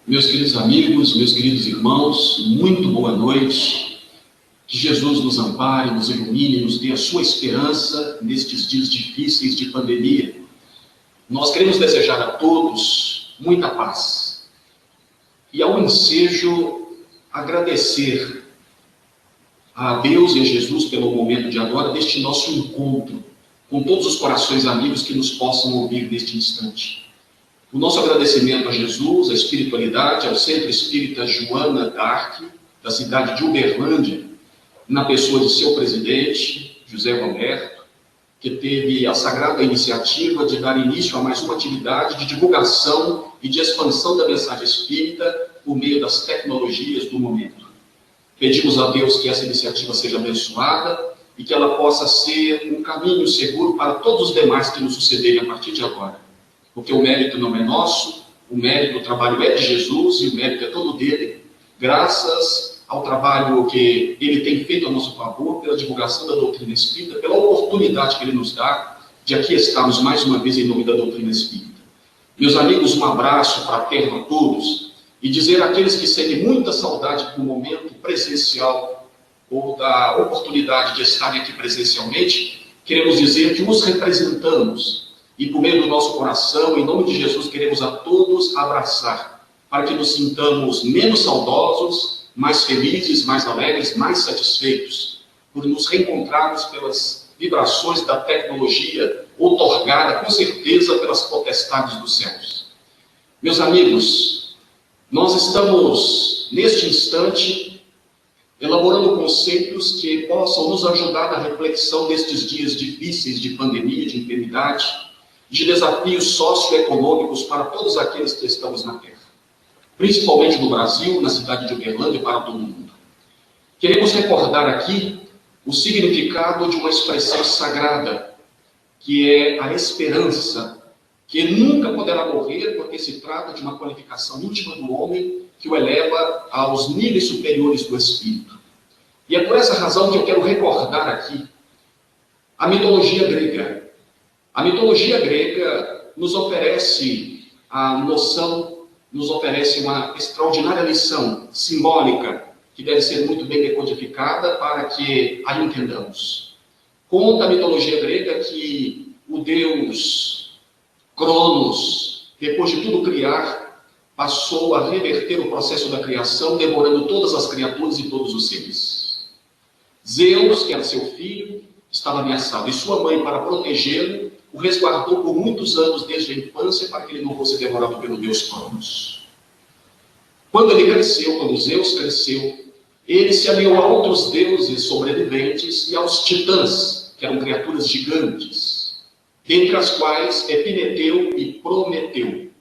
Meus queridos amigos, meus queridos irmãos, muito boa noite. Que Jesus nos ampare, nos ilumine, nos dê a sua esperança nestes dias difíceis de pandemia. Nós queremos desejar a todos muita paz. E ao ensejo, agradecer a Deus e a Jesus pelo momento de agora, deste nosso encontro, com todos os corações amigos que nos possam ouvir neste instante. O nosso agradecimento a Jesus, à espiritualidade, ao Centro Espírita Joana d'Arc, da cidade de Uberlândia, na pessoa de seu presidente, José Roberto, que teve a sagrada iniciativa de dar início a mais uma atividade de divulgação e de expansão da mensagem espírita por meio das tecnologias do momento. Pedimos a Deus que essa iniciativa seja abençoada e que ela possa ser um caminho seguro para todos os demais que nos sucederem a partir de agora. Porque o mérito não é nosso, o mérito, o trabalho é de Jesus e o mérito é todo dele, graças ao trabalho que ele tem feito a nosso favor, pela divulgação da doutrina espírita, pela oportunidade que ele nos dá de aqui estarmos mais uma vez em nome da doutrina espírita. Meus amigos, um abraço fraterno a todos e dizer àqueles que sentem muita saudade do momento presencial ou da oportunidade de estarem aqui presencialmente, queremos dizer que os representamos. E por meio do nosso coração, em nome de Jesus, queremos a todos abraçar, para que nos sintamos menos saudosos, mais felizes, mais alegres, mais satisfeitos, por nos reencontrarmos pelas vibrações da tecnologia, outorgada, com certeza, pelas potestades dos céus. Meus amigos, nós estamos, neste instante, elaborando conceitos que possam nos ajudar na reflexão nestes dias difíceis de pandemia, de enfermidade, de desafios socioeconômicos para todos aqueles que estamos na Terra, principalmente no Brasil, na cidade de Uberlândia e para todo o mundo. Queremos recordar aqui o significado de uma expressão sagrada, que é a esperança, que nunca poderá morrer, porque se trata de uma qualificação íntima do homem que o eleva aos níveis superiores do espírito. E é por essa razão que eu quero recordar aqui a mitologia grega. A mitologia grega nos oferece a noção, nos oferece uma extraordinária lição simbólica, que deve ser muito bem decodificada para que a entendamos. Conta a mitologia grega que o deus Cronos, depois de tudo criar, passou a reverter o processo da criação, devorando todas as criaturas e todos os seres. Zeus, que era seu filho, estava ameaçado, e sua mãe, para protegê-lo, o resguardou por muitos anos desde a infância para que ele não fosse devorado pelo deus Cronos. Quando ele cresceu, quando Zeus cresceu, ele se aliou a outros deuses sobreviventes e aos titãs, que eram criaturas gigantes, dentre as quais Epimeteu e Prometeu.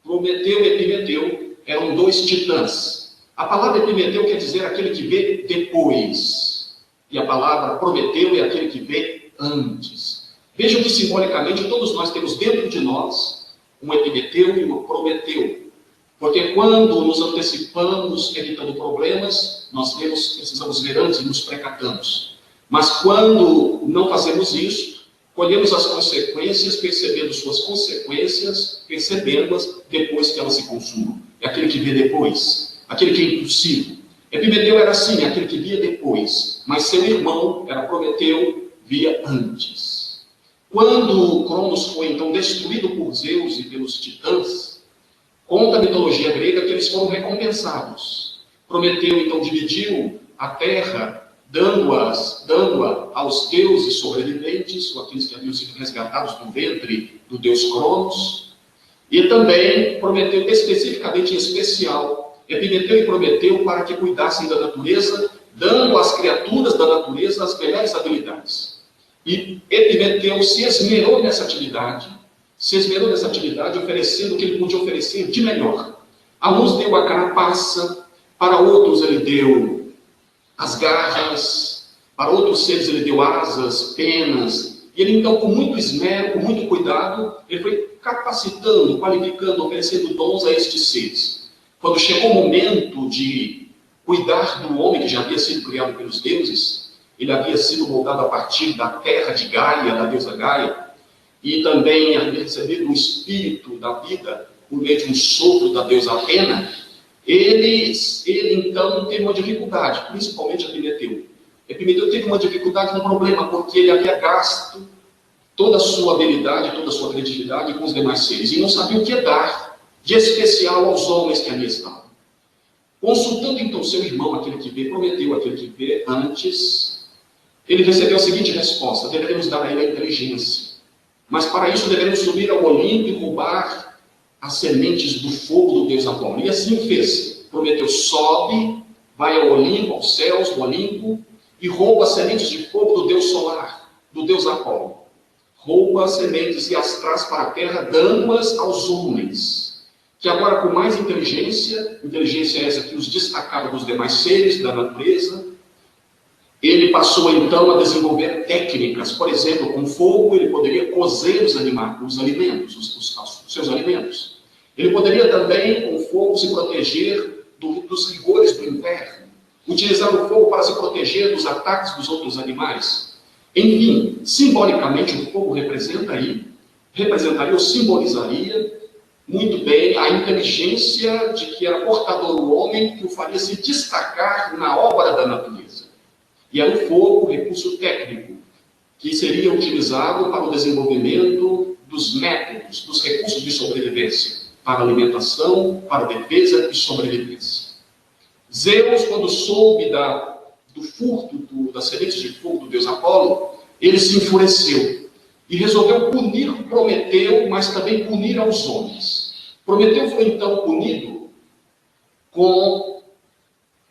Prometeu e Epimeteu eram dois titãs. A palavra Epimeteu quer dizer aquele que vê depois, e a palavra Prometeu é aquele que vê antes. Vejam que simbolicamente todos nós temos dentro de nós um Epimeteu e um Prometeu. Porque quando nos antecipamos evitando problemas, nós precisamos ver antes e nos precatamos. Mas quando não fazemos isso, colhemos as consequências, percebendo suas consequências, percebendo-as depois que elas se consumam. É aquele que vê depois, aquele que é impulsivo. Epimeteu era assim, aquele que via depois, mas seu irmão era Prometeu, via antes. Quando Cronos foi então destruído por Zeus e pelos titãs, conta a mitologia grega que eles foram recompensados. Prometeu então dividiu a terra, dando-a aos deuses sobreviventes, ou aqueles que haviam sido resgatados do ventre do deus Cronos, e também prometeu especificamente em especial, Epimeteu e Prometeu para que cuidassem da natureza, dando às criaturas da natureza as melhores habilidades. E Epimeteu se esmerou nessa atividade, oferecendo o que ele podia oferecer de melhor. A uns deu a carapaça, para outros ele deu as garras, para outros seres ele deu asas, penas. E ele então, com muito esmero, com muito cuidado, ele foi capacitando, qualificando, oferecendo dons a estes seres. Quando chegou o momento de cuidar do homem que já havia sido criado pelos deuses, ele havia sido moldado a partir da terra de Gaia, da deusa Gaia, e também havia recebido o espírito da vida por meio de um sopro da deusa Atena, ele então teve uma dificuldade, principalmente Epimeteu. Epimeteu teve uma dificuldade, um problema, porque ele havia gasto toda a sua habilidade, toda a sua criatividade com os demais seres, e não sabia o que dar de especial aos homens que ali estavam. Consultando então seu irmão, aquele que vê, Prometeu, aquele que vê antes, ele recebeu a seguinte resposta: devemos dar a ele a inteligência, mas para isso devemos subir ao Olimpo e roubar as sementes do fogo do deus Apolo. E assim o fez. Prometeu sobe, vai ao Olimpo, aos céus do Olimpo, e rouba as sementes de fogo do deus solar, do deus Apolo. Rouba as sementes e as traz para a terra, dando-as aos homens, que agora com mais inteligência essa que os destacava dos demais seres da natureza, ele passou então a desenvolver técnicas. Por exemplo, com fogo ele poderia cozer os alimentos, os seus alimentos. Ele poderia também, com fogo, se proteger dos rigores do inverno, utilizar o fogo para se proteger dos ataques dos outros animais. Enfim, simbolicamente o fogo representaria ou simbolizaria muito bem a inteligência de que era portador o homem, que o faria se destacar na obra da natureza. E era o fogo, o recurso técnico, que seria utilizado para o desenvolvimento dos métodos, dos recursos de sobrevivência, para alimentação, para defesa e sobrevivência. Zeus, quando soube do furto das sementes de fogo do deus Apolo, ele se enfureceu e resolveu punir Prometeu, mas também punir aos homens. Prometeu foi então punido com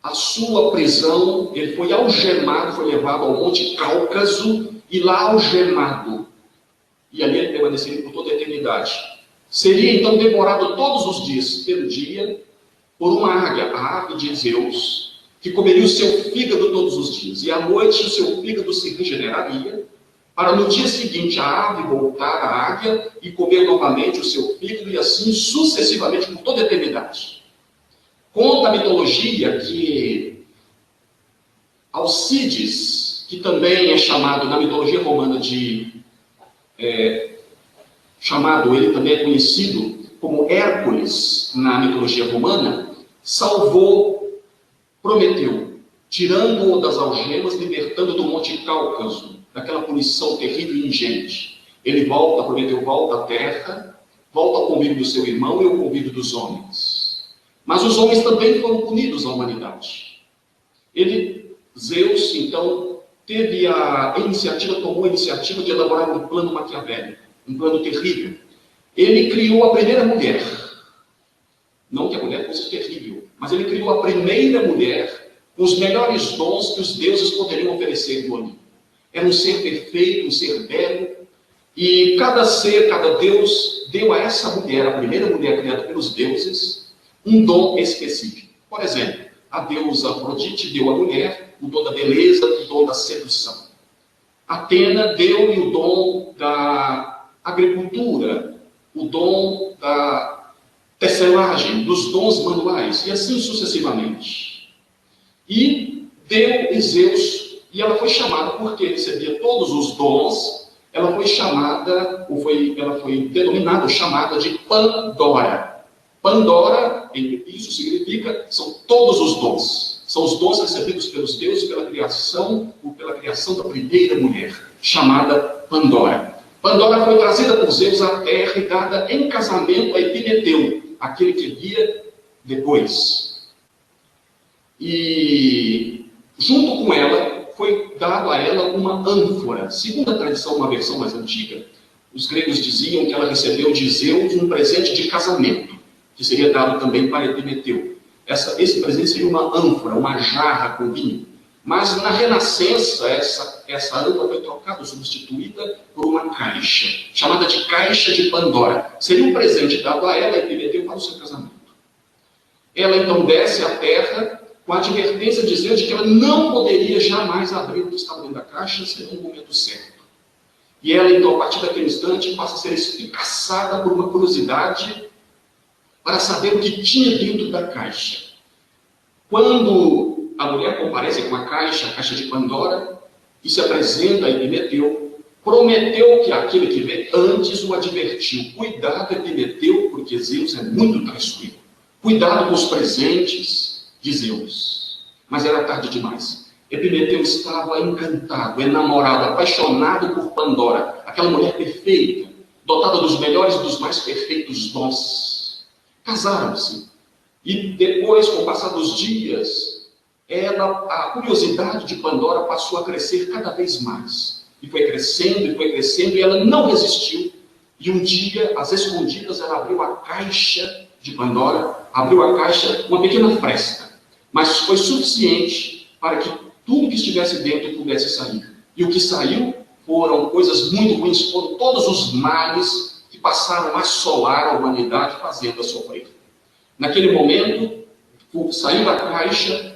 a sua prisão. Ele foi algemado, foi levado ao Monte Cáucaso e lá algemado. E ali ele permaneceria por toda a eternidade. Seria então devorado todos os dias, pelo dia, por uma águia, a ave de Zeus, que comeria o seu fígado todos os dias. E à noite o seu fígado se regeneraria, para no dia seguinte a ave voltar à águia e comer novamente o seu fígado, e assim sucessivamente por toda a eternidade. Conta a mitologia que Alcides, que também é chamado na mitologia romana ele também é conhecido como Hércules na mitologia romana, salvou Prometeu, tirando-o das algemas, libertando do Monte Cáucaso, daquela punição terrível e ingente. Prometeu volta à terra, volta ao convívio do seu irmão e ao convívio dos homens. Mas os homens também foram punidos, a humanidade. Zeus, então, tomou a iniciativa de elaborar um plano maquiavélico, um plano terrível. Ele criou a primeira mulher. Não que a mulher fosse terrível, mas ele criou a primeira mulher com os melhores dons que os deuses poderiam oferecer no Olimpo. Era um ser perfeito, um ser belo, e cada deus deu a essa mulher, a primeira mulher criada pelos deuses, um dom específico. Por exemplo, a deusa Afrodite deu à mulher o dom da beleza, o dom da sedução. Atena deu-lhe o dom da agricultura, o dom da tecelagem, dos dons manuais, e assim sucessivamente. E deu Zeus, e ela foi chamada, porque recebia todos os dons, ela foi chamada de Pandora. Pandora, isso significa, são todos os dons. São os dons recebidos pelos deuses pela criação da primeira mulher, chamada Pandora. Pandora foi trazida por Zeus à terra e dada em casamento a Epimeteu, aquele que via depois. E junto com ela, foi dado a ela uma ânfora. Segundo a tradição, uma versão mais antiga, os gregos diziam que ela recebeu de Zeus um presente de casamento, que seria dado também para Epimeteu. Esse presente seria uma ânfora, uma jarra com vinho. Mas na Renascença, essa ânfora foi trocada, substituída por uma caixa, chamada de Caixa de Pandora. Seria um presente dado a ela e Epimeteu para o seu casamento. Ela então desce à terra com a advertência de Zeus de que ela não poderia jamais abrir o que estava dentro da caixa sem um momento certo. E ela então, a partir daquele instante, passa a ser espicaçada por uma curiosidade para saber o que tinha dentro da caixa. Quando a mulher comparece com a caixa de Pandora, e se apresenta a Epimeteu, Prometeu que aquele que vê antes o advertiu. Cuidado, Epimeteu, porque Zeus é muito traiçoeiro. Cuidado com os presentes de Zeus. Mas era tarde demais. Epimeteu estava encantado, enamorado, apaixonado por Pandora, aquela mulher perfeita, dotada dos melhores e dos mais perfeitos dons. Casaram-se. E depois, com o passar dos dias, a curiosidade de Pandora passou a crescer cada vez mais. E foi crescendo, e ela não resistiu. E um dia, às escondidas, ela abriu a caixa de Pandora, abriu a caixa, uma pequena fresta. Mas foi suficiente para que tudo que estivesse dentro pudesse sair. E o que saiu foram coisas muito ruins, foram todos os males que passaram a assolar a humanidade, fazendo-a sofrer. Naquele momento, saíram da caixa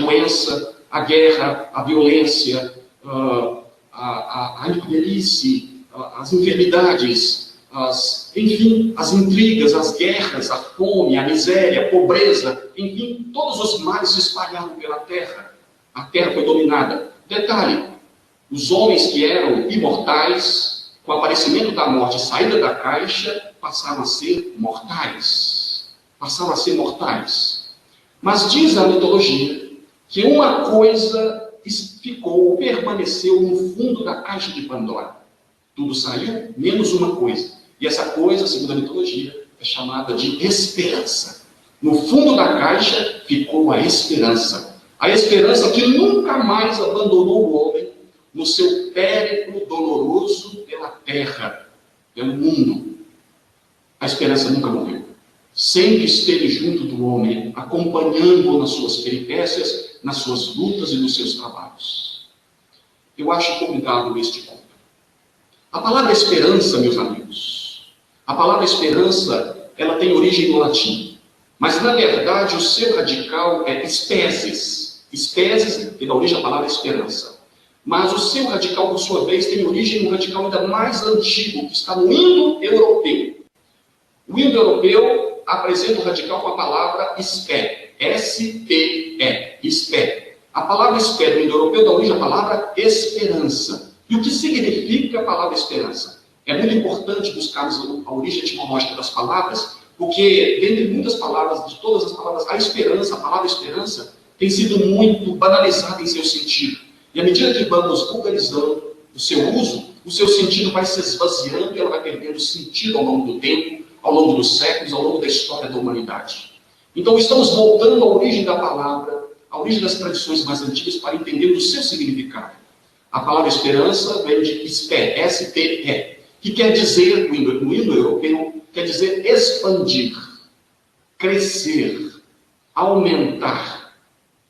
doença, a guerra, a violência, a infelice, as enfermidades, enfim, as intrigas, as guerras, a fome, a miséria, a pobreza, enfim, todos os males se espalharam pela terra. A terra foi dominada. Detalhe, os homens que eram imortais, com o aparecimento da morte e saída da caixa, passaram a ser mortais. Mas diz a mitologia que uma coisa permaneceu no fundo da caixa de Pandora. Tudo saiu, menos uma coisa. E essa coisa, segundo a mitologia, é chamada de esperança. No fundo da caixa ficou a esperança. A esperança que nunca mais abandonou o homem no seu périplo doloroso pela terra, pelo mundo. A esperança nunca morreu. Sempre esteve junto do homem, acompanhando-o nas suas peripécias, nas suas lutas e nos seus trabalhos. Eu acho complicado este ponto. A palavra esperança, meus amigos, a palavra esperança, ela tem origem no latim. Mas, na verdade, o seu radical é species. Species, que dá origem à palavra esperança. Mas o seu radical, por sua vez, tem origem no radical ainda mais antigo, que está no indo-europeu. O indo-europeu apresenta o radical com a palavra spe, S-P-E, spe. A palavra spe do indo-europeu dá origem à palavra esperança. E o que significa a palavra esperança? É muito importante buscarmos a origem etimológica das palavras, porque, dentre muitas palavras, de todas as palavras, a palavra esperança, tem sido muito banalizada em seu sentido. E à medida que vamos vulgarizando o seu uso, o seu sentido vai se esvaziando e ela vai perdendo sentido ao longo do tempo, ao longo dos séculos, ao longo da história da humanidade. Então, estamos voltando à origem da palavra, à origem das tradições mais antigas, para entender o seu significado. A palavra esperança vem de spe, S-P-E, que quer dizer, no indo-europeu, quer dizer expandir, crescer, aumentar,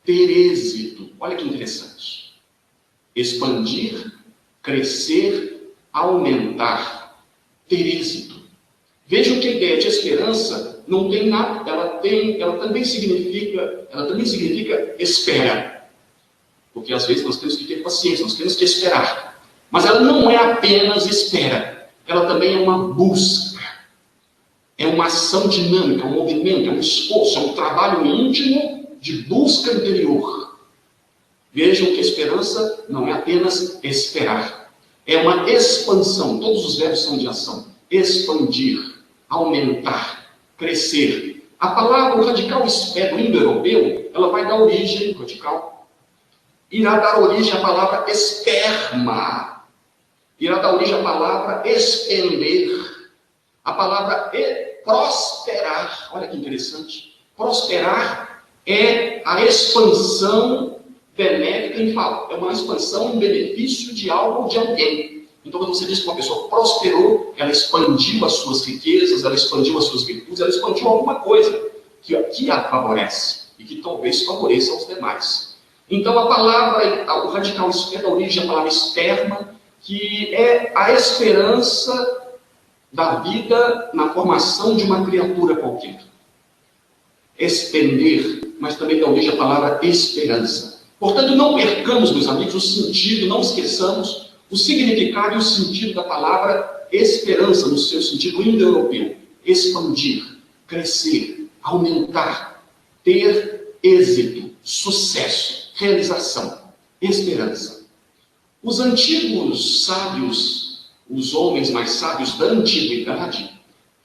ter êxito. Olha que interessante. Expandir, crescer, aumentar, ter êxito. Vejam que a ideia de esperança não tem nada, ela também significa espera. Porque às vezes nós temos que ter paciência, nós temos que esperar. Mas ela não é apenas espera, ela também é uma busca. É uma ação dinâmica, um movimento, é um esforço, é um trabalho íntimo de busca interior. Vejam que a esperança não é apenas esperar. É uma expansão, todos os verbos são de ação. Expandir, aumentar, crescer. A palavra, o radical do indo-europeu, ela vai dar origem, o radical, irá dar origem à palavra esperma. Irá dar origem à palavra expender. A palavra prosperar. Olha que interessante. Prosperar é a expansão benéfica em favor. É uma expansão em benefício de algo ou de alguém. Então, quando você diz que uma pessoa prosperou, ela expandiu as suas riquezas, ela expandiu as suas virtudes, ela expandiu alguma coisa que a favorece e que talvez favoreça aos demais. Então, a palavra, o radical dá origem à palavra esperma, que é a esperança da vida na formação de uma criatura qualquer. Expender, mas também dá origem à palavra esperança. Portanto, não percamos, meus amigos, o sentido, não esqueçamos o significado e o sentido da palavra esperança, no seu sentido indo-europeu. Expandir, crescer, aumentar, ter êxito, sucesso, realização, esperança. Os antigos sábios, os homens mais sábios da antiguidade,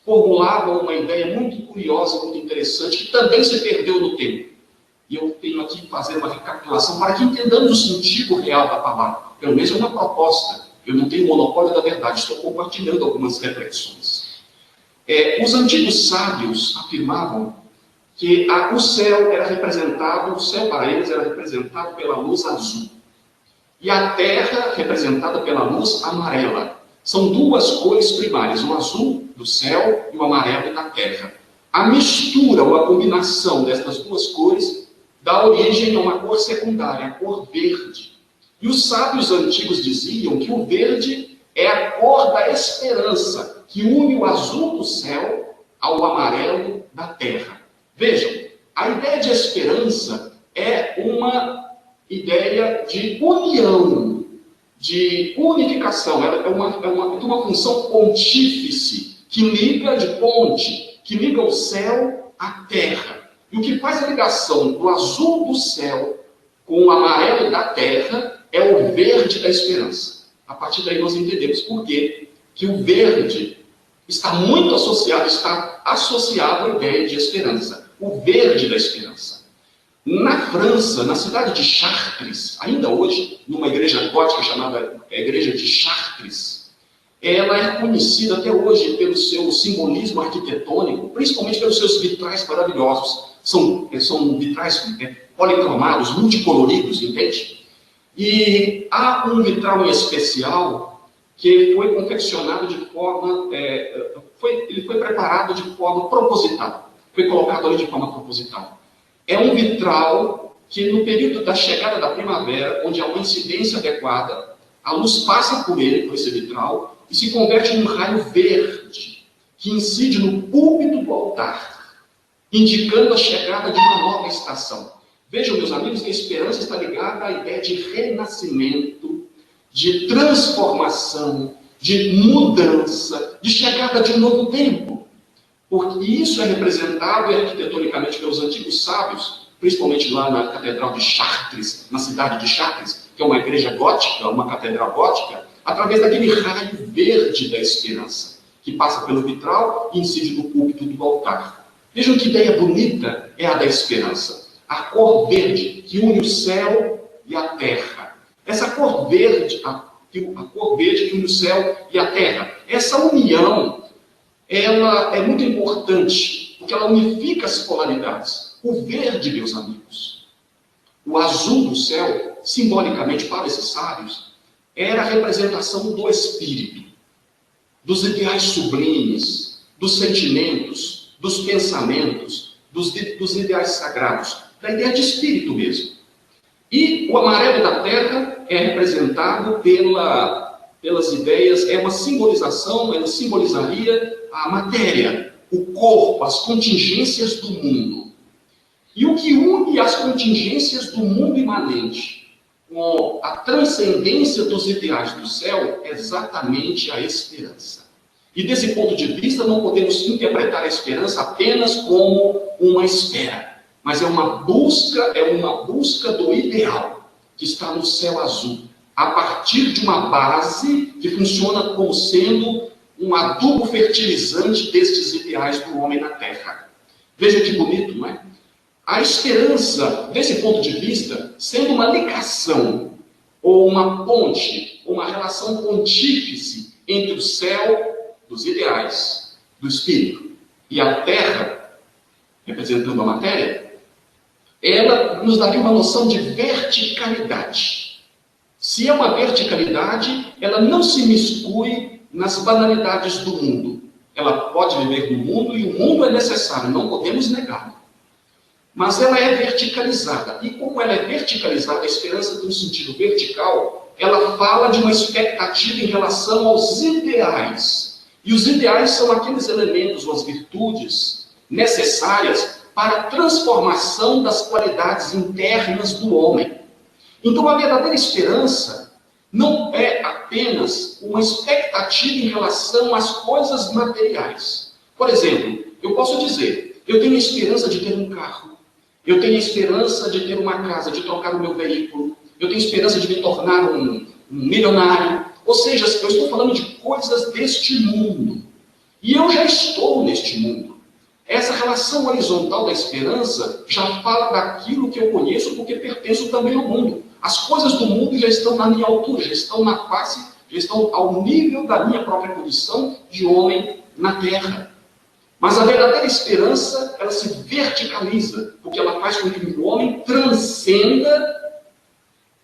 formulavam uma ideia muito curiosa, muito interessante, que também se perdeu no tempo. E eu tenho aqui que fazer uma recapitulação para que entendamos o sentido real da palavra. Pelo menos é uma proposta. Eu não tenho monopólio da verdade, estou compartilhando algumas reflexões. Os antigos sábios afirmavam que o céu era representado, o céu para eles era representado pela luz azul. E a terra representada pela luz amarela. São duas cores primárias, o azul do céu e o amarelo da terra. A mistura ou a combinação dessas duas cores dá origem a uma cor secundária, a cor verde. E os sábios antigos diziam que o verde é a cor da esperança, que une o azul do céu ao amarelo da terra. Vejam, a ideia de esperança é uma ideia de união, de unificação. Ela tem uma função pontífice, que liga de ponte, que liga o céu à terra. E o que faz a ligação do azul do céu com o amarelo da terra é o verde da esperança. A partir daí nós entendemos por quê que o verde está associado à ideia de esperança. O verde da esperança. Na França, na cidade de Chartres, ainda hoje, numa igreja gótica chamada Igreja de Chartres, ela é conhecida até hoje pelo seu simbolismo arquitetônico, principalmente pelos seus vitrais maravilhosos. São vitrais policromados, multicoloridos, entende? E há um vitral em especial que foi confeccionado de forma... ele foi preparado de forma proposital. Foi colocado ali de forma proposital. É um vitral que, no período da chegada da primavera, onde há uma incidência adequada, a luz passa por ele, por esse vitral, e se converte num raio verde, que incide no púlpito do altar, indicando a chegada de uma nova estação. Vejam, meus amigos, que a esperança está ligada à ideia de renascimento, de transformação, de mudança, de chegada de um novo tempo. Porque isso é representado arquitetonicamente pelos antigos sábios, principalmente lá na Catedral de Chartres, na cidade de Chartres, que é uma igreja gótica, uma catedral gótica, através daquele raio verde da esperança, que passa pelo vitral e incide no púlpito do altar. Vejam que ideia bonita é a da esperança. A cor verde que une o céu e a terra. Essa cor verde, a cor verde que une o céu e a terra. Essa união, ela é muito importante, porque ela unifica as polaridades. O verde, meus amigos, o azul do céu, simbolicamente para esses sábios, era a representação do espírito, dos ideais sublimes, dos sentimentos, dos pensamentos, dos ideais sagrados, da ideia de espírito mesmo. E o amarelo da terra é representado pelas ideias, é uma simbolização, ela simbolizaria a matéria, o corpo, as contingências do mundo. E o que une as contingências do mundo imanente com a transcendência dos ideais do céu é exatamente a esperança. E desse ponto de vista, não podemos interpretar a esperança apenas como uma espera, mas é uma busca do ideal que está no céu azul, a partir de uma base que funciona como sendo um adubo fertilizante destes ideais do homem na terra. Veja que bonito, não é? A esperança, desse ponto de vista, sendo uma ligação, ou uma ponte, ou uma relação pontífice entre o céu dos ideais, do espírito, e a terra, representando a matéria, ela nos daria uma noção de verticalidade. Se é uma verticalidade, ela não se miscui nas banalidades do mundo. Ela pode viver no mundo e o mundo é necessário, não podemos negá-lo. Mas ela é verticalizada. E como ela é verticalizada, a esperança tem um sentido vertical, ela fala de uma expectativa em relação aos ideais. E os ideais são aqueles elementos ou as virtudes necessárias para a transformação das qualidades internas do homem. Então a verdadeira esperança não é apenas uma expectativa em relação às coisas materiais. Por exemplo, eu posso dizer, eu tenho a esperança de ter um carro, eu tenho a esperança de ter uma casa, de trocar o meu veículo, eu tenho a esperança de me tornar um um milionário. Ou seja, eu estou falando de coisas deste mundo. E eu já estou neste mundo. Essa relação horizontal da esperança já fala daquilo que eu conheço, porque pertenço também ao mundo. As coisas do mundo já estão na minha altura, já estão na face, já estão ao nível da minha própria condição de homem na terra. Mas a verdadeira esperança, ela se verticaliza, porque ela faz com que o homem transcenda,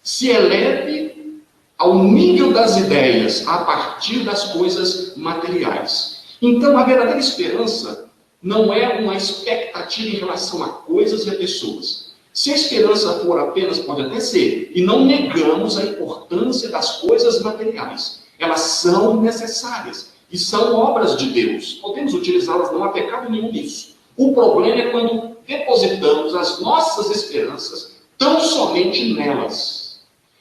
se eleve ao nível das ideias, a partir das coisas materiais. Então, a verdadeira esperança não é uma expectativa em relação a coisas e a pessoas. Se a esperança for apenas, pode até ser, e não negamos a importância das coisas materiais. Elas são necessárias e são obras de Deus. Podemos utilizá-las, não há pecado nenhum nisso. O problema é quando depositamos as nossas esperanças tão somente nelas.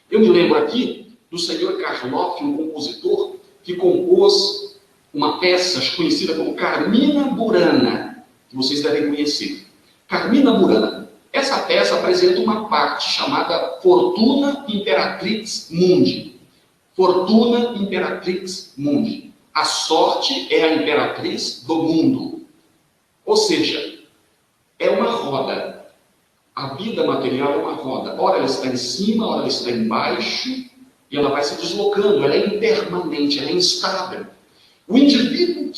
Eu me lembro aqui do senhor Karloff, um compositor que compôs uma peça conhecida como Carmina Burana, que vocês devem conhecer. Carmina Burana. Essa peça apresenta uma parte chamada Fortuna Imperatrix Mundi. Fortuna Imperatrix Mundi. A sorte é a imperatriz do mundo. Ou seja, é uma roda. A vida material é uma roda. Ora ela está em cima, ora ela está embaixo, e ela vai se deslocando. Ela é impermanente, ela é instável. O indivíduo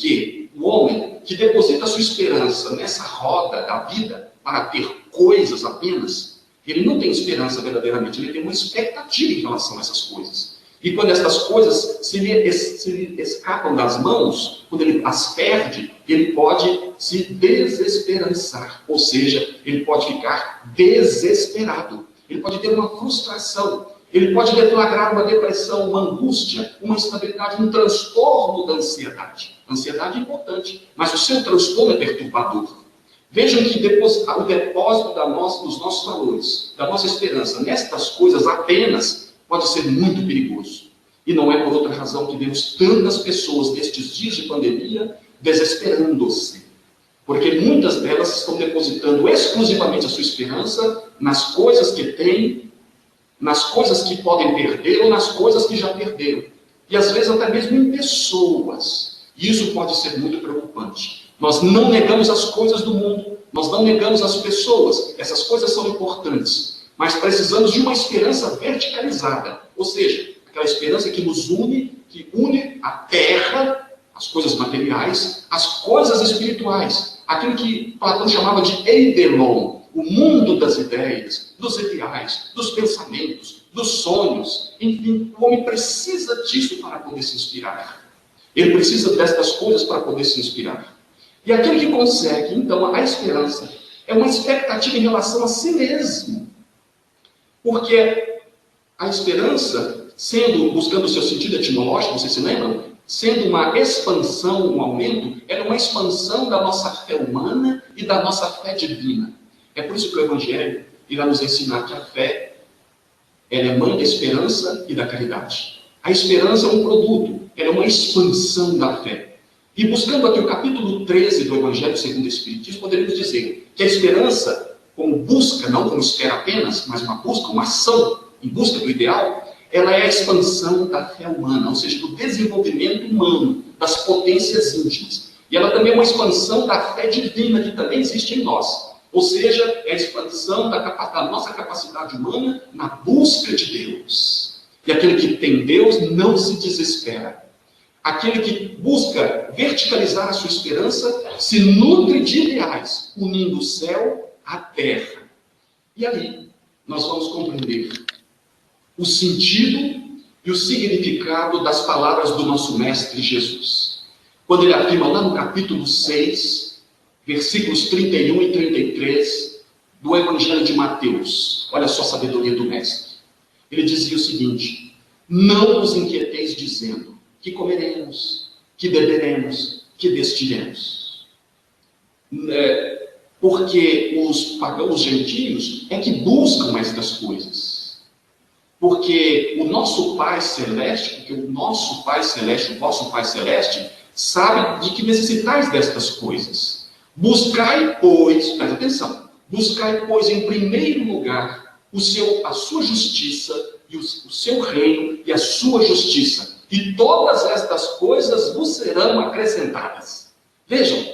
o homem, que deposita sua esperança nessa roda da vida para ter coisas apenas, ele não tem esperança verdadeiramente, ele tem uma expectativa em relação a essas coisas. E quando essas coisas se lhe escapam das mãos, quando ele as perde, ele pode se desesperançar, ou seja, ele pode ficar desesperado, ele pode ter uma frustração, ele pode deflagrar uma depressão, uma angústia, uma instabilidade, um transtorno da ansiedade. A ansiedade é importante, mas o seu transtorno é perturbador. Vejam que o depósito dos nossos valores, da nossa esperança, nestas coisas apenas, pode ser muito perigoso. E não é por outra razão que vemos tantas pessoas nestes dias de pandemia desesperando-se. Porque muitas delas estão depositando exclusivamente a sua esperança nas coisas que têm, nas coisas que podem perder ou nas coisas que já perderam. E às vezes até mesmo em pessoas. E isso pode ser muito preocupante. Nós não negamos as coisas do mundo, nós não negamos as pessoas. Essas coisas são importantes. Mas precisamos de uma esperança verticalizada. Ou seja, aquela esperança que nos une, que une a terra, as coisas materiais, as coisas espirituais. Aquilo que Platão chamava de eidelon, o mundo das ideias, dos ideais, dos pensamentos, dos sonhos. Enfim, o homem precisa disso para poder se inspirar. Ele precisa destas coisas para poder se inspirar. E aquele que consegue, então, a esperança é uma expectativa em relação a si mesmo. Porque a esperança, buscando o seu sentido etimológico, vocês se lembram? Sendo uma expansão, um aumento, é uma expansão da nossa fé humana e da nossa fé divina. É por isso que o Evangelho irá nos ensinar que a fé ela é mãe da esperança e da caridade. A esperança é um produto, ela é uma expansão da fé. E buscando aqui o capítulo 13 do Evangelho segundo o Espiritismo, poderíamos dizer que a esperança, como busca, não como espera apenas, mas uma busca, uma ação em busca do ideal, ela é a expansão da fé humana, ou seja, do desenvolvimento humano, das potências íntimas. E ela também é uma expansão da fé divina, que também existe em nós. Ou seja, é a expansão da nossa capacidade humana na busca de Deus. E aquele que tem Deus não se desespera. Aquele que busca verticalizar a sua esperança se nutre de ideais, unindo o céu à terra. E aí nós vamos compreender o sentido e o significado das palavras do nosso Mestre Jesus. Quando ele afirma lá no capítulo 6, versículos 31 e 33 do Evangelho de Mateus. Olha só a sabedoria do Mestre. Ele dizia o seguinte: não vos inquieteis dizendo que comeremos, que beberemos, que vestiremos. Porque os pagãos gentios é que buscam estas coisas. Porque o nosso Pai Celeste, o vosso Pai Celeste, sabe de que necessitais destas coisas. Buscai, pois, presta atenção, buscai, pois, em primeiro lugar a sua justiça e o seu reino e a sua justiça, e todas estas coisas vos serão acrescentadas. Vejam,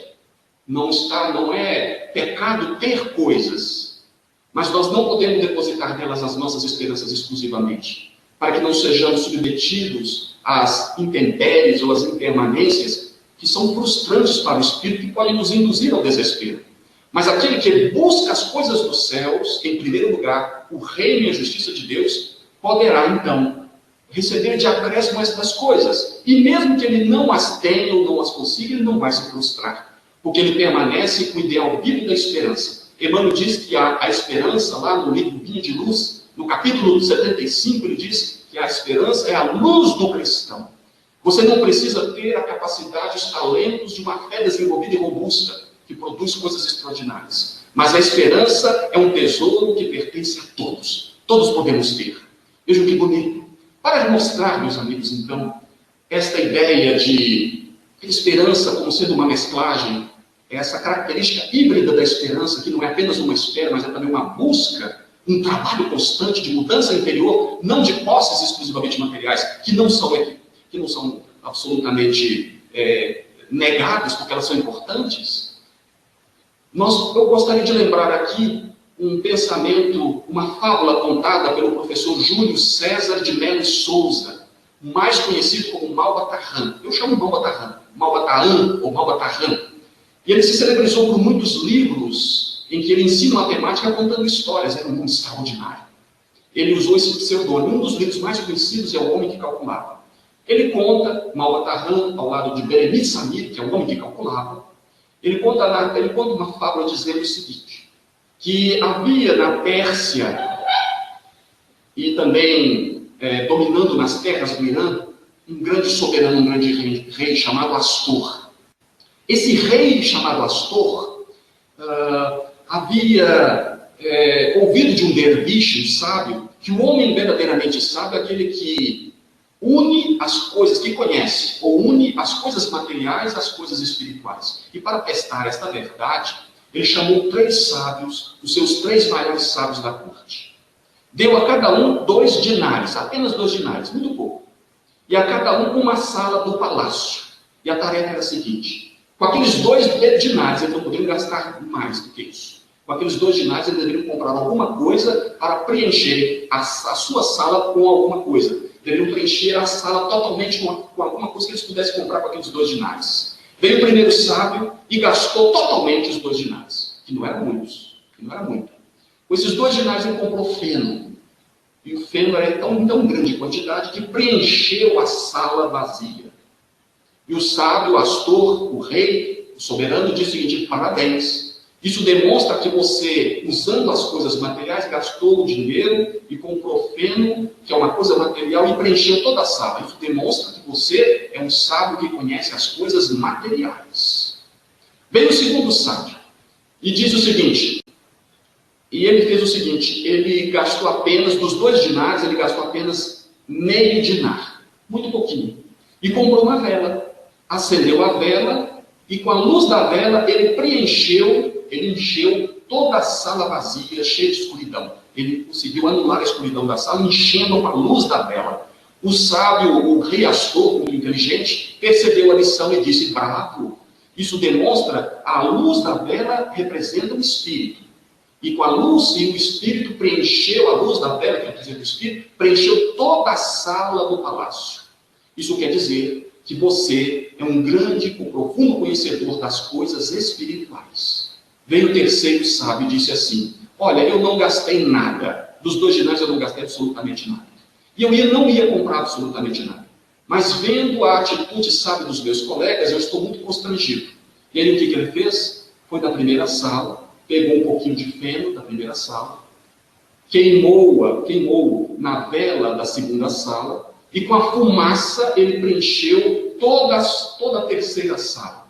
não é pecado ter coisas, mas nós não podemos depositar nelas as nossas esperanças exclusivamente, para que não sejamos submetidos às intempéries ou às impermanências que são frustrantes para o espírito e podem nos induzir ao desespero. Mas aquele que busca as coisas dos céus, em primeiro lugar, o reino e a justiça de Deus, poderá então receber de acréscimo estas coisas. E mesmo que ele não as tenha ou não as consiga, ele não vai se frustrar, porque ele permanece com o ideal vivo da esperança. Emmanuel diz que a esperança, lá no livro Vinha de Luz, no capítulo 75, ele diz que a esperança é a luz do cristão. Você não precisa ter a capacidade, os talentos de uma fé desenvolvida e robusta, que produz coisas extraordinárias. Mas a esperança é um tesouro que pertence a todos. Todos podemos ter. Vejam que bonito. Para mostrar, meus amigos, então, esta ideia de esperança como sendo uma mesclagem, essa característica híbrida da esperança, que não é apenas uma espera, mas é também uma busca, um trabalho constante de mudança interior, não de posses exclusivamente materiais, que não são absolutamente negadas, porque elas são importantes. Eu gostaria de lembrar aqui um pensamento, uma fábula contada pelo professor Júlio César de Melo e Souza, mais conhecido como Malbataan. Eu chamo Malbataan ou Malbataan. E ele se celebrizou por muitos livros em que ele ensina matemática contando histórias. Era um mundo extraordinário. Ele usou esse pseudônimo. Um dos livros mais conhecidos é O Homem que Calculava. Ele conta, Malbataan, ao lado de Beremit Samir, que é o homem que calculava, ele conta uma fábula dizendo o seguinte, que havia na Pérsia e também dominando nas terras do Irã, um grande soberano, um grande rei chamado Astor. Esse rei chamado Astor havia ouvido de um derviche, um sábio, que o homem verdadeiramente sábio é aquele que une as coisas que conhece, ou une as coisas materiais às coisas espirituais. E para testar esta verdade, ele chamou 3 sábios, os seus 3 maiores sábios da corte. Deu a cada um 2 dinários, apenas 2 dinários, muito pouco. E a cada um uma sala do palácio. E a tarefa era a seguinte: com aqueles 2 dinários, eles não poderiam gastar mais do que isso. Com aqueles 2 dinários, eles deveriam comprar alguma coisa para preencher a sua sala com alguma coisa. Deveriam preencher a sala totalmente com alguma coisa que eles pudessem comprar com aqueles 2 dinários. Veio o primeiro sábio e gastou totalmente os 2 dinários, que não eram muitos, Com esses 2 dinários ele comprou feno. E o feno era tão grande quantidade que preencheu a sala vazia. E o sábio, Astor, o rei, o soberano, disse o seguinte: parabéns. Isso demonstra que você, usando as coisas materiais, gastou o dinheiro e comprou feno, que é uma coisa material, e preencheu toda a sala. Isso demonstra que você é um sábio que conhece as coisas materiais. Veio o segundo sábio e diz o seguinte, e ele fez o seguinte, ele gastou apenas, dos 2 dinários, ele gastou apenas meio dinar, muito pouquinho, e comprou uma vela, acendeu a vela, e com a luz da vela ele encheu toda a sala vazia, cheia de escuridão. Ele conseguiu anular a escuridão da sala, enchendo com a luz da vela. O sábio, o rei Astor, muito inteligente, percebeu a lição e disse: bravo, isso demonstra a luz da vela representa o espírito. E com a luz e o espírito preencheu, a luz da vela que representa o espírito, preencheu toda a sala do palácio. Isso quer dizer que você é um grande, um profundo conhecedor das coisas espirituais. Veio o terceiro sábio e disse assim: olha, eu não gastei nada. Dos 2 dinários eu não gastei absolutamente nada. E eu não ia comprar absolutamente nada. Mas vendo a atitude sábia dos meus colegas, eu estou muito constrangido. E aí o que ele fez? Foi na primeira sala, pegou um pouquinho de feno da primeira sala, queimou na vela da segunda sala, e com a fumaça ele preencheu toda a terceira sala.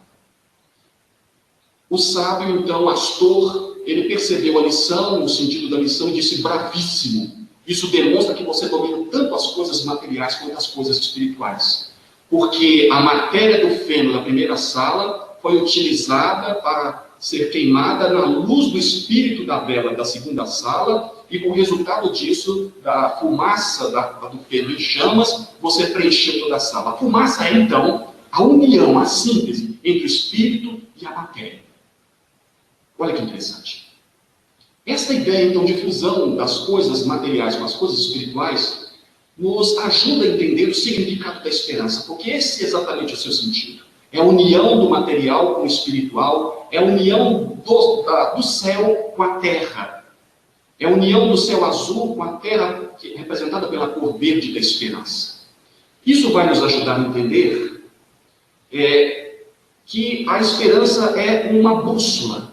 O sábio, então, Astor, ele percebeu a lição, o sentido da lição, e disse: bravíssimo. Isso demonstra que você domina tanto as coisas materiais quanto as coisas espirituais. Porque a matéria do feno da primeira sala foi utilizada para ser queimada na luz do espírito da vela da segunda sala, e com o resultado disso, da fumaça do pelo em chamas, você preencheu toda a sala. A fumaça é, então, a união, a síntese entre o espírito e a matéria. Olha que interessante. Esta ideia, então, de fusão das coisas materiais com as coisas espirituais nos ajuda a entender o significado da esperança, porque esse é exatamente o seu sentido. É a união do material com o espiritual, é a união do céu com a terra. É a união do céu azul com a terra, representada pela cor verde da esperança. Isso vai nos ajudar a entender que a esperança é uma bússola.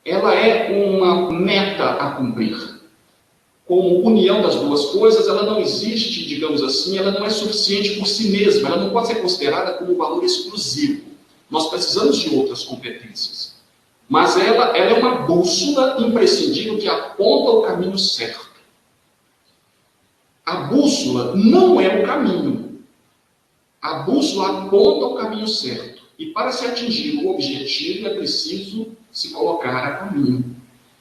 Ela é uma meta a cumprir. Como união das duas coisas, ela não existe, digamos assim, ela não é suficiente por si mesma, ela não pode ser considerada como um valor exclusivo. Nós precisamos de outras competências. Mas ela é uma bússola imprescindível que aponta o caminho certo. A bússola não é o caminho. A bússola aponta o caminho certo. E para se atingir o objetivo é preciso se colocar a caminho.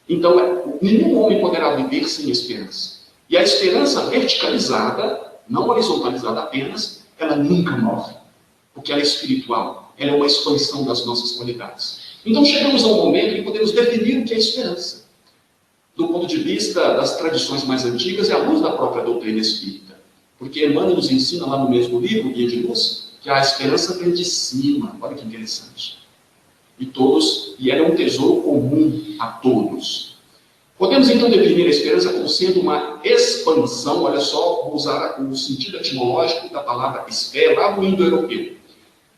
Então, nenhum homem poderá viver sem esperança. E a esperança verticalizada, não horizontalizada apenas, ela nunca morre. Porque ela é espiritual. Ela é uma expansão das nossas qualidades. Então, chegamos a um momento em que podemos definir o que é esperança. Do ponto de vista das tradições mais antigas, é à luz da própria doutrina espírita. Porque Emmanuel nos ensina lá no mesmo livro, Guia de Luz, que a esperança vem de cima. Olha que interessante. E ela é um tesouro comum a todos. Podemos então definir a esperança como sendo uma expansão, olha só, vou usar o sentido etimológico da palavra espé, lá do indo-europeu.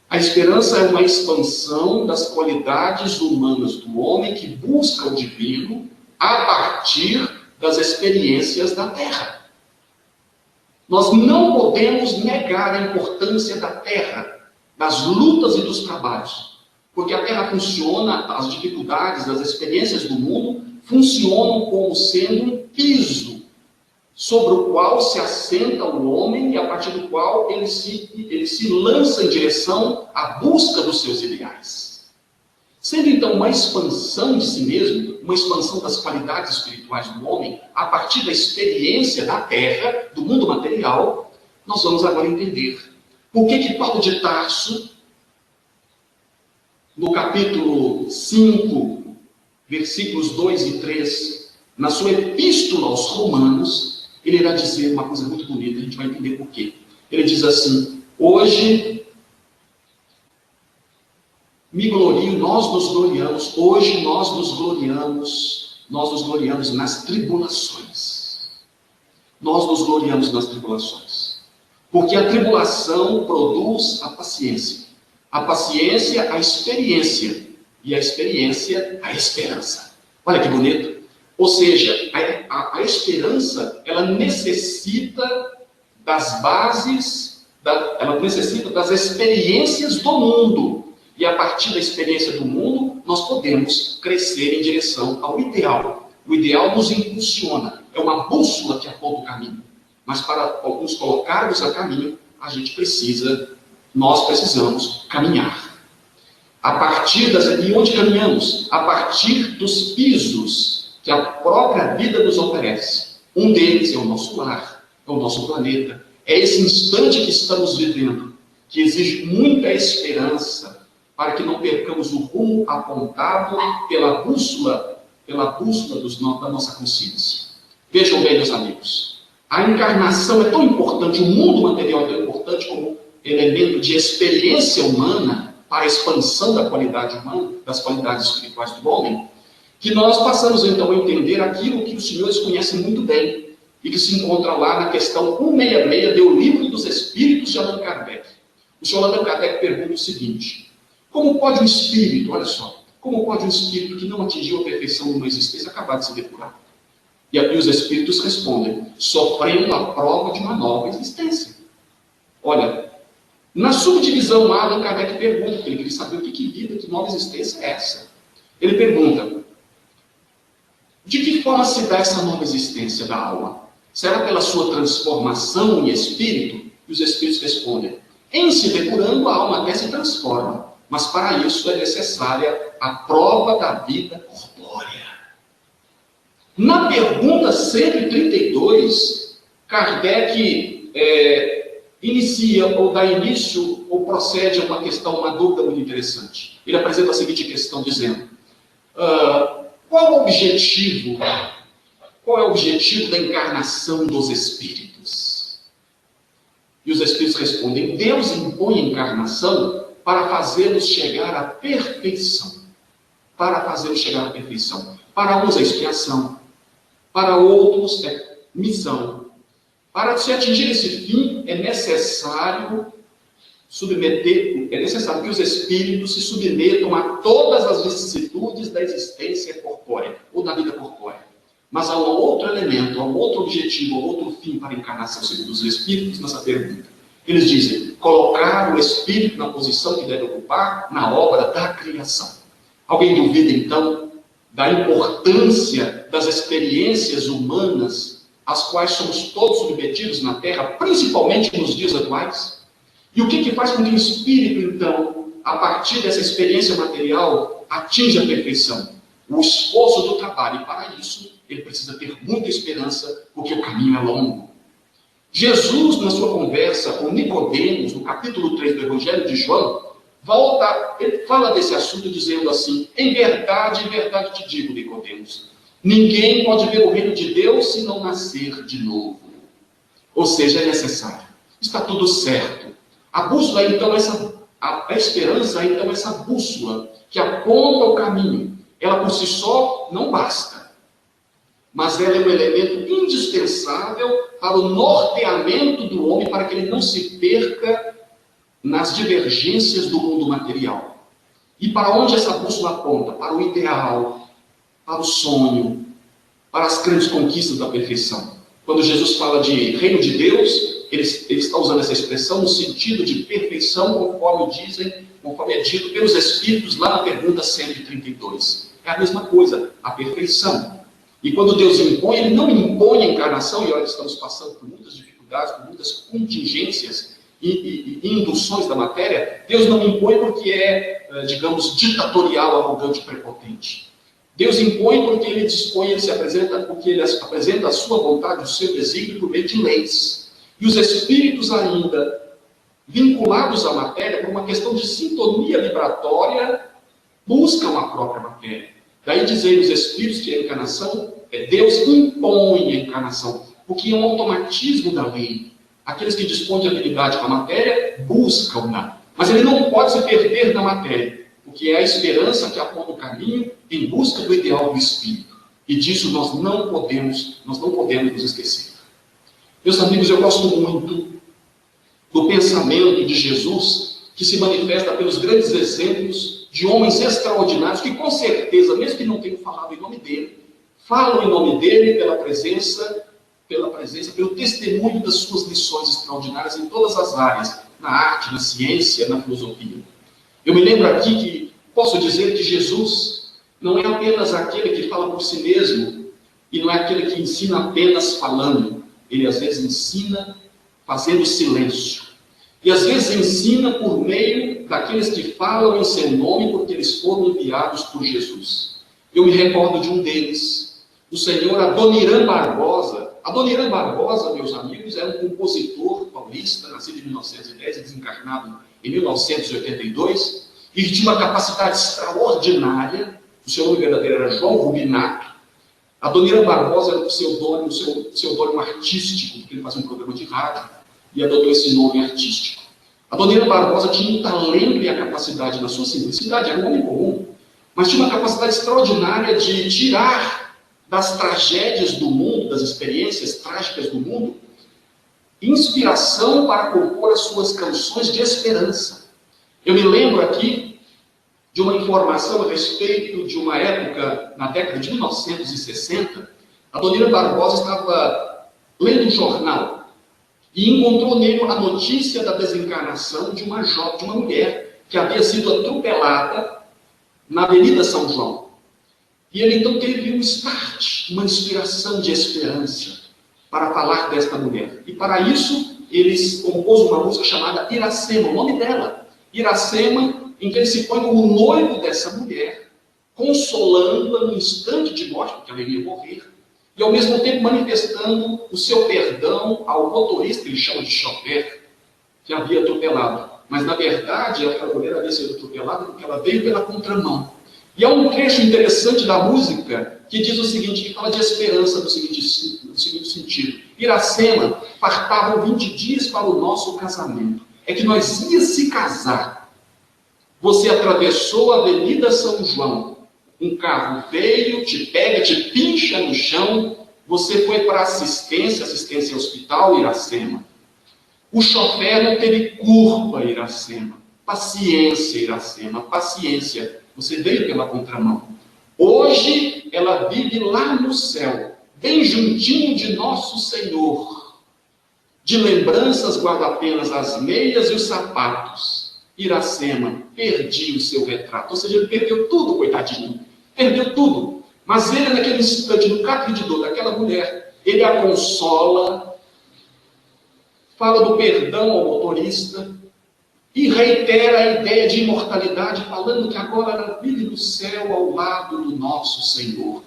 A esperança é uma expansão das qualidades humanas do homem que busca o divino a partir das experiências da terra. Nós não podemos negar a importância da terra, das lutas e dos trabalhos. Porque a terra funciona, as dificuldades, as experiências do mundo funcionam como sendo um piso sobre o qual se assenta o homem e a partir do qual ele se lança em direção à busca dos seus ideais. Sendo então uma expansão de si mesmo, uma expansão das qualidades espirituais do homem, a partir da experiência da terra, do mundo material, nós vamos agora entender por que Paulo de Tarso, no capítulo 5, versículos 2 e 3, na sua epístola aos Romanos, ele irá dizer uma coisa muito bonita, a gente vai entender por quê. Ele diz assim: hoje me glorio, nós nos gloriamos, hoje nós nos gloriamos nas tribulações. Nós nos gloriamos nas tribulações. Porque a tribulação produz a paciência. A paciência, a experiência. E a experiência, a esperança. Olha que bonito. Ou seja, a esperança, ela necessita das bases, ela necessita das experiências do mundo. E a partir da experiência do mundo, nós podemos crescer em direção ao ideal. O ideal nos impulsiona. É uma bússola que aponta o caminho. Mas para nos colocarmos a caminho, nós precisamos caminhar. A partir e onde caminhamos? A partir dos pisos que a própria vida nos oferece. Um deles é o nosso lar, é o nosso planeta. É esse instante que estamos vivendo, que exige muita esperança para que não percamos o rumo apontado pela bússola da nossa consciência. Vejam bem, meus amigos, a encarnação é tão importante, o mundo material é tão importante como elemento de experiência humana para a expansão da qualidade humana, das qualidades espirituais do homem, que nós passamos então a entender aquilo que os senhores conhecem muito bem e que se encontra lá na questão 166 do Livro dos Espíritos de Allan Kardec. O senhor Allan Kardec pergunta o seguinte: como pode um espírito, olha só, como pode um espírito que não atingiu a perfeição de uma existência acabar de se depurar? E aqui os espíritos respondem: sofrendo a prova de uma nova existência. Olha, na subdivisão lá, Allan Kardec pergunta, porque ele queria saber o que vida, que nova existência é essa. Ele pergunta: de que forma se dá essa nova existência da alma? Será pela sua transformação em espírito? E os espíritos respondem: em se depurando, a alma até se transforma, mas para isso é necessária a prova da vida corpórea. Na pergunta 132, Kardec inicia ou dá início ou procede a uma dúvida muito interessante. Ele apresenta a seguinte questão dizendo: qual é o objetivo da encarnação dos espíritos? E os espíritos respondem: Deus impõe a encarnação para fazê-los chegar à perfeição. Para fazê-los chegar à perfeição. Para uns é expiação, para outros é missão. Para se atingir esse fim, é necessário que os espíritos se submetam a todas as vicissitudes da existência corpórea, ou da vida corpórea. Mas há um outro elemento, há um outro objetivo, há um outro fim para a encarnação segundo os espíritos nessa pergunta. Eles dizem: colocar o espírito na posição que deve ocupar na obra da criação. Alguém duvida, então, da importância das experiências humanas às quais somos todos submetidos na Terra, principalmente nos dias atuais? E o que faz com que o espírito, então, a partir dessa experiência material, atinja a perfeição? O esforço do trabalho. E para isso, ele precisa ter muita esperança, porque o caminho é longo. Jesus, na sua conversa com Nicodemos, no capítulo 3 do Evangelho de João, ele fala desse assunto dizendo assim: em verdade te digo, Nicodemos, ninguém pode ver o reino de Deus se não nascer de novo. Ou seja, é necessário. Está tudo certo. A bússola, então, a esperança, então, essa bússola que aponta o caminho, ela por si só não basta. Mas ela é um elemento indispensável para o norteamento do homem, para que ele não se perca nas divergências do mundo material. E para onde essa bússola aponta? Para o ideal, para o sonho, para as grandes conquistas da perfeição. Quando Jesus fala de reino de Deus, ele está usando essa expressão no sentido de perfeição, conforme é dito pelos Espíritos lá na pergunta 132. É a mesma coisa, a perfeição. E quando Deus impõe, ele não impõe a encarnação, e olha, estamos passando por muitas dificuldades, por muitas contingências e induções da matéria. Deus não impõe porque digamos, ditatorial, arrogante, prepotente. Deus impõe porque ele dispõe, porque ele apresenta a sua vontade, o seu desígnio por meio de leis. E os espíritos ainda vinculados à matéria, por uma questão de sintonia vibratória, buscam a própria matéria. Daí dizem os espíritos que a encarnação, Deus impõe a encarnação, porque é um automatismo da lei. Aqueles que dispõem de habilidade com a matéria, buscam-na. Mas ele não pode se perder na matéria, porque é a esperança que aponta o caminho em busca do ideal do espírito. E disso nós não podemos nos esquecer. Meus amigos, eu gosto muito do pensamento de Jesus, que se manifesta pelos grandes exemplos de homens extraordinários, que com certeza, mesmo que não tenham falado em nome dele, falam em nome dele pelo testemunho das suas lições extraordinárias em todas as áreas, na arte, na ciência, na filosofia. Eu me lembro aqui que posso dizer que Jesus não é apenas aquele que fala por si mesmo, e não é aquele que ensina apenas falando. Ele às vezes ensina fazendo silêncio. E às vezes ensina por meio daqueles que falam em seu nome, porque eles foram enviados por Jesus. Eu me recordo de um deles, o senhor Adoniran Barbosa. Adoniran Barbosa, meus amigos, era um compositor paulista, nascido em 1910 e desencarnado em 1982, e que tinha uma capacidade extraordinária. O seu nome verdadeiro era João Rubinato. Adoniran Barbosa era o pseudônimo artístico, porque ele fazia um programa de rádio e adotou esse nome artístico. Adoniran Barbosa tinha um talento e a capacidade, na sua simplicidade, era um homem comum, mas tinha uma capacidade extraordinária de tirar das tragédias do mundo, das experiências trágicas do mundo, inspiração para compor as suas canções de esperança. Eu me lembro aqui de uma informação a respeito de uma época, na década de 1960, Adoniran Barbosa estava lendo um jornal e encontrou nele a notícia da desencarnação de uma mulher que havia sido atropelada na Avenida São João. E ele então teve um start, uma inspiração de esperança para falar desta mulher. E para isso, ele compôs uma música chamada Iracema, o nome dela. Iracema, em que ele se põe como noivo dessa mulher consolando-a no instante de morte, porque ela iria morrer, e ao mesmo tempo manifestando o seu perdão ao motorista, que ele chama de chofer, que havia atropelado. Mas, na verdade, aquela mulher havia sido atropelada porque ela veio pela contramão. E há um trecho interessante da música que diz o seguinte, que fala de esperança no seguinte sentido. Iracema, faltavam 20 dias para o nosso casamento. É que nós íamos se casar. Você atravessou a Avenida São João. Um carro veio, te pega, te pincha no chão. Você foi para assistência hospital, Iracema. O chofer não teve culpa, Iracema. Paciência, Iracema, paciência. Você veio pela contramão. Hoje ela vive lá no céu, bem juntinho de nosso Senhor. De lembranças guarda apenas as meias e os sapatos. Iracema, perdi o seu retrato. Ou seja, ele perdeu tudo, coitadinho. Perdeu tudo. Mas ele, naquele instante, no catre de dor daquela mulher, ele a consola, fala do perdão ao motorista, e reitera a ideia de imortalidade, falando que agora ela vive no céu ao lado do nosso Senhor.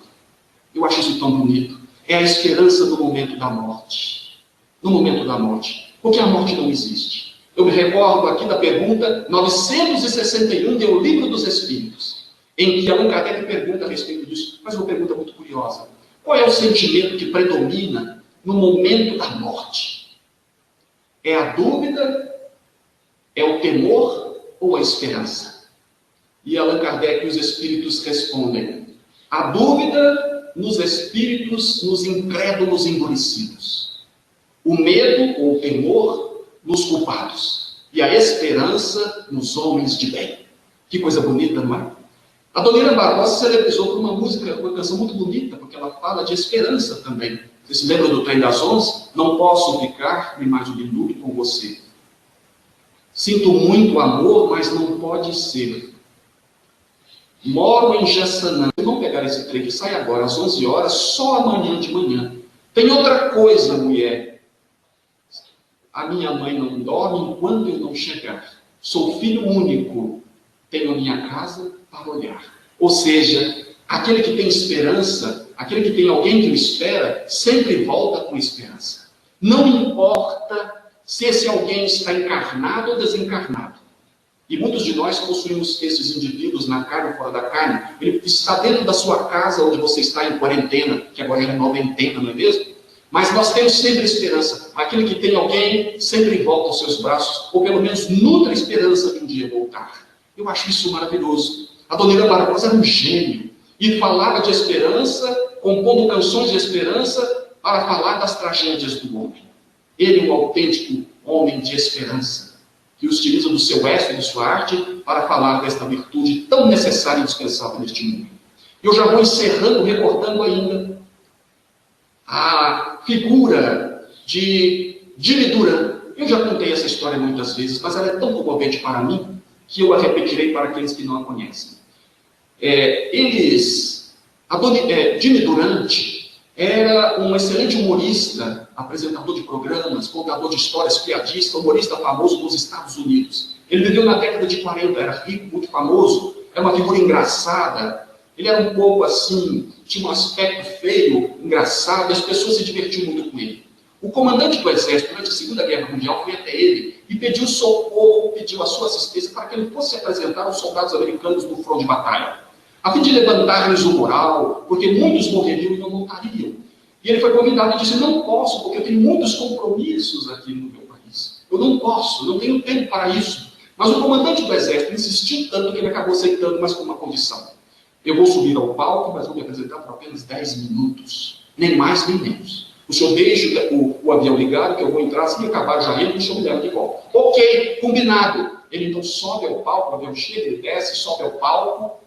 Eu acho isso tão bonito. É a esperança no momento da morte. No momento da morte. Porque a morte não existe. Eu me recordo aqui da pergunta 961 do Livro dos Espíritos, em que Allan Kardec pergunta a respeito disso, mas uma pergunta muito curiosa. Qual é o sentimento que predomina no momento da morte? É a dúvida? É o temor ou a esperança? E Allan Kardec e os espíritos respondem: a dúvida nos espíritos, nos incrédulos endurecidos. O medo ou o temor nos culpados. E a esperança nos homens de bem. Que coisa bonita, não é? A Dona Ira Barbosa celebrizou por uma música, uma canção muito bonita, porque ela fala de esperança também. Vocês se lembram do Trem das 11? Não posso ficar nem mais um minuto com você. Sinto muito amor, mas não pode ser. Moro em Jaçanã. Vamos pegar esse trem que sai agora às 11 horas, só amanhã de manhã. Tem outra coisa, mulher. A minha mãe não dorme enquanto eu não chegar. Sou filho único. Tenho a minha casa para olhar. Ou seja, aquele que tem esperança, aquele que tem alguém que o espera, sempre volta com esperança. Não importa se esse alguém está encarnado ou desencarnado. E muitos de nós possuímos esses indivíduos na carne ou fora da carne. Ele está dentro da sua casa, onde você está em quarentena, que agora já é noventena, não é mesmo? Mas nós temos sempre esperança. Aquele que tem alguém sempre volta aos seus braços, ou pelo menos nutre a esperança de um dia voltar. Eu acho isso maravilhoso. A Dona Ira Barbosa era um gênio. E falava de esperança, compondo canções de esperança, para falar das tragédias do homem. Ele é um autêntico homem de esperança, que utiliza do seu êxito e de sua arte para falar desta virtude tão necessária e indispensável neste mundo. Eu já vou encerrando, recordando ainda a figura de Jimmy Duran. Eu já contei essa história muitas vezes, mas ela é tão comovente para mim, que eu a repetirei para aqueles que não a conhecem. Jimmy Durante era um excelente humorista, apresentador de programas, contador de histórias, piadista, humorista famoso nos Estados Unidos. Ele viveu na década de 40, era rico, muito famoso, era uma figura engraçada. Ele era um pouco assim, tinha um aspecto feio, engraçado, e as pessoas se divertiam muito com ele. O comandante do exército, durante a Segunda Guerra Mundial, foi até ele e pediu socorro, pediu a sua assistência para que ele fosse se apresentar aos soldados americanos no front de batalha, a fim de levantar-lhes o moral, porque muitos morreriam e não voltariam. E ele foi convidado e disse: não posso, porque eu tenho muitos compromissos aqui no meu país. Eu não posso, não tenho tempo para isso. Mas o comandante do exército insistiu tanto que ele acabou aceitando, mas com uma condição: eu vou subir ao palco, mas vou me apresentar por apenas 10 minutos, nem mais nem menos. O senhor deixa o avião ligado, que eu vou entrar, assim que acabar já entra, e o senhor me leva de volta. Ok, combinado. Ele então sobe ao palco, o avião chega, ele desce, sobe ao palco,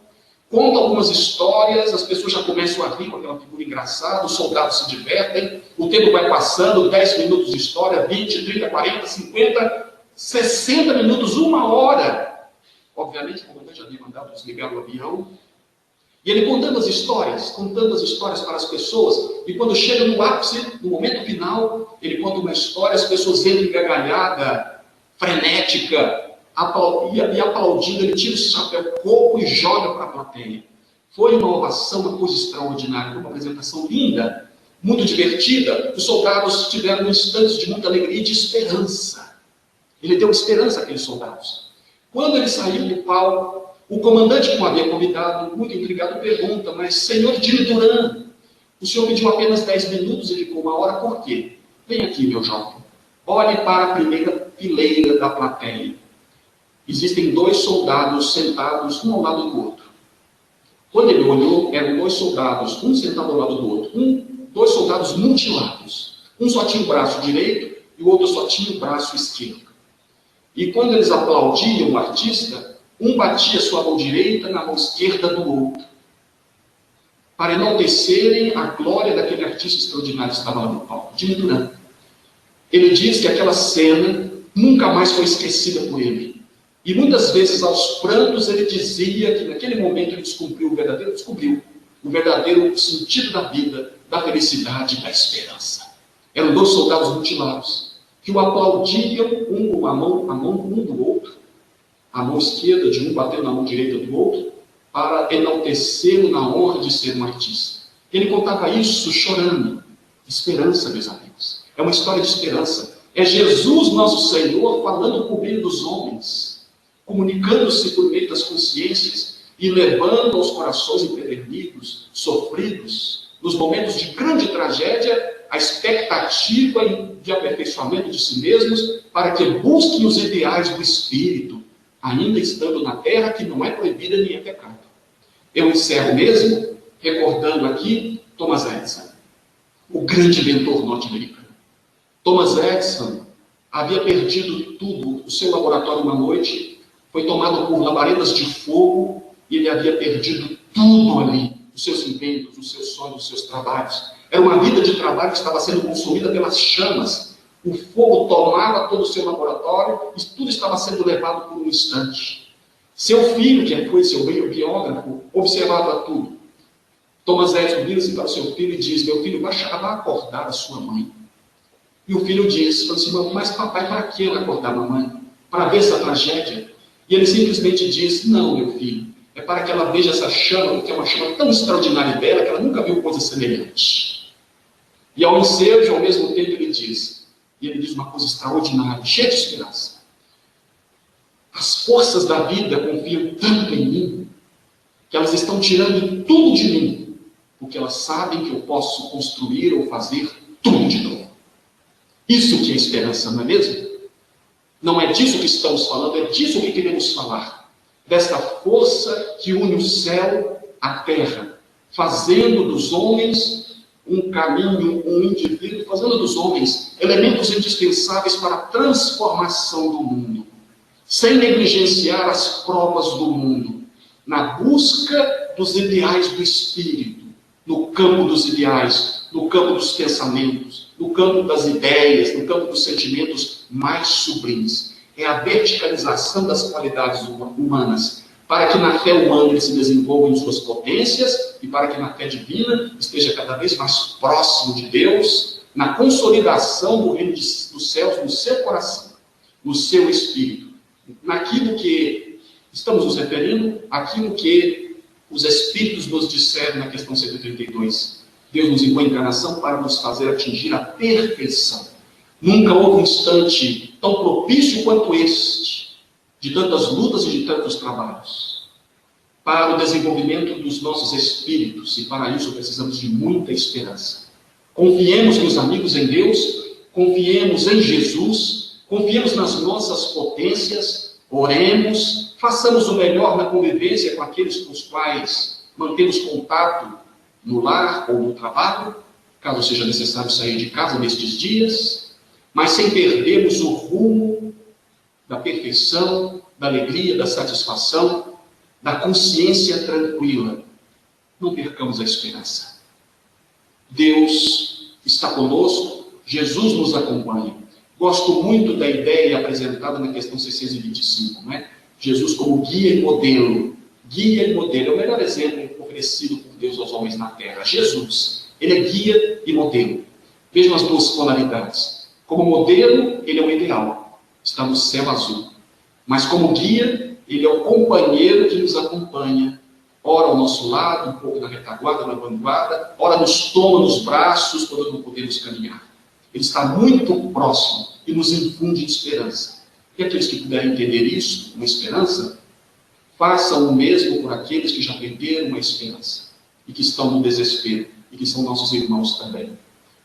conta algumas histórias, as pessoas já começam a rir com aquela figura engraçada, os soldados se divertem, o tempo vai passando, 10 minutos de história, 20, 30, 40, 50, 60 minutos, 1 hora. Obviamente, o comandante havia mandado desligar o avião. E ele contando as histórias para as pessoas, e quando chega no ápice, no momento final, ele conta uma história, as pessoas entram em gargalhada, frenética, e aplaudindo, ele tira o chapéu coco e joga para a plateia. Foi uma ovação, uma coisa extraordinária, uma apresentação linda, muito divertida. Os soldados tiveram instantes de muita alegria e de esperança. Ele deu esperança àqueles soldados. Quando ele saiu do palco, o comandante que o havia convidado, muito intrigado, pergunta: mas senhor Dino Duran, o senhor pediu apenas 10 minutos e ficou 1 hora, por quê? Vem aqui, meu jovem. Olhe para a primeira fileira da plateia. Existem 2 soldados sentados um ao lado do outro. Quando ele olhou, eram 2 soldados, um sentado ao lado do outro. 2 soldados mutilados. Um só tinha o braço direito e o outro só tinha o braço esquerdo. E quando eles aplaudiam o artista, um batia sua mão direita na mão esquerda do outro, para enaltecerem a glória daquele artista extraordinário que estava lá no palco, Dino Duran. Ele diz que aquela cena nunca mais foi esquecida por ele. E muitas vezes, aos prantos, ele dizia que naquele momento ele descobriu o verdadeiro sentido da vida, da felicidade e da esperança. Eram 2 soldados mutilados, que o aplaudiam, um com a mão um do outro, a mão esquerda de um batendo na mão direita do outro, para enaltecê-lo na honra de ser um artista. Ele contava isso chorando. Esperança, meus amigos. É uma história de esperança. É Jesus, nosso Senhor, falando com o meio dos homens, comunicando-se por meio das consciências e levando aos corações empedernidos, sofridos, nos momentos de grande tragédia, a expectativa de aperfeiçoamento de si mesmos, para que busquem os ideais do Espírito, ainda estando na terra, que não é proibida nem é pecado. Eu encerro mesmo recordando aqui Thomas Edison, o grande inventor norte-americano. Thomas Edison havia perdido tudo. O seu laboratório uma noite foi tomado por labaredas de fogo e ele havia perdido tudo ali. Os seus inventos, os seus sonhos, os seus trabalhos. Era uma vida de trabalho que estava sendo consumida pelas chamas. O fogo tomava todo o seu laboratório e tudo estava sendo levado por um instante. Seu filho, que foi seu biógrafo, observava tudo. Thomas Edison vira-se para o seu filho e diz: meu filho, vai acordar a sua mãe. E o filho diz, assim, mas papai, para que ela acordar a mamãe? Para ver essa tragédia? E ele simplesmente diz: não, meu filho, é para que ela veja essa chama, porque é uma chama tão extraordinária dela, que ela nunca viu coisa semelhante. E ao ensejo, ao mesmo tempo, ele diz uma coisa extraordinária, cheia de esperança. As forças da vida confiam tanto em mim, que elas estão tirando tudo de mim, porque elas sabem que eu posso construir ou fazer tudo de novo. Isso que é esperança, não é mesmo? Não é disso que estamos falando, é disso que queremos falar. Desta força que une o céu à terra, fazendo dos homens um caminho, um indivíduo, fazendo dos homens elementos indispensáveis para a transformação do mundo, sem negligenciar as provas do mundo, na busca dos ideais do Espírito, no campo dos ideais, no campo dos pensamentos, no campo das ideias, no campo dos sentimentos mais sublimes. É a verticalização das qualidades humanas, para que na fé humana ele se desenvolva em suas potências e para que na fé divina esteja cada vez mais próximo de Deus, na consolidação do reino dos céus no seu coração, no seu espírito, naquilo que estamos nos referindo, aquilo que os Espíritos nos disseram na questão 132. Deus nos enviou a encarnação para nos fazer atingir a perfeição. Nunca houve um instante tão propício quanto este, de tantas lutas e de tantos trabalhos, para o desenvolvimento dos nossos espíritos, e para isso precisamos de muita esperança. Confiemos, meus amigos, em Deus, confiemos em Jesus, confiemos nas nossas potências, oremos, façamos o melhor na convivência com aqueles com os quais mantemos contato no lar ou no trabalho, caso seja necessário sair de casa nestes dias, mas sem perdermos o rumo da perfeição, da alegria, da satisfação, da consciência tranquila. Não percamos a esperança. Deus está conosco, Jesus nos acompanha. Gosto muito da ideia apresentada na questão 625, não é? Jesus como guia e modelo. Guia e modelo é o melhor exemplo oferecido por Deus aos homens na terra. Jesus, ele é guia e modelo. Vejam as duas polaridades. Como modelo, ele é o ideal, está no céu azul. Mas como guia, ele é o companheiro que nos acompanha ora ao nosso lado, um pouco na retaguarda, na vanguarda, ora nos toma nos braços quando não podemos caminhar. Ele está muito próximo e nos infunde esperança. E aqueles que puderem entender isso, uma esperança, façam o mesmo por aqueles que já perderam uma esperança e que estão no desespero e que são nossos irmãos também.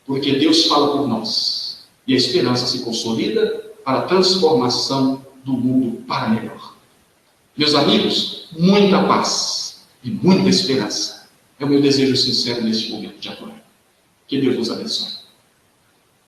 Porque Deus fala por nós e a esperança se consolida para a transformação do mundo para melhor. Meus amigos, muita paz e muita esperança é o meu desejo sincero neste momento de agora. Que Deus nos abençoe.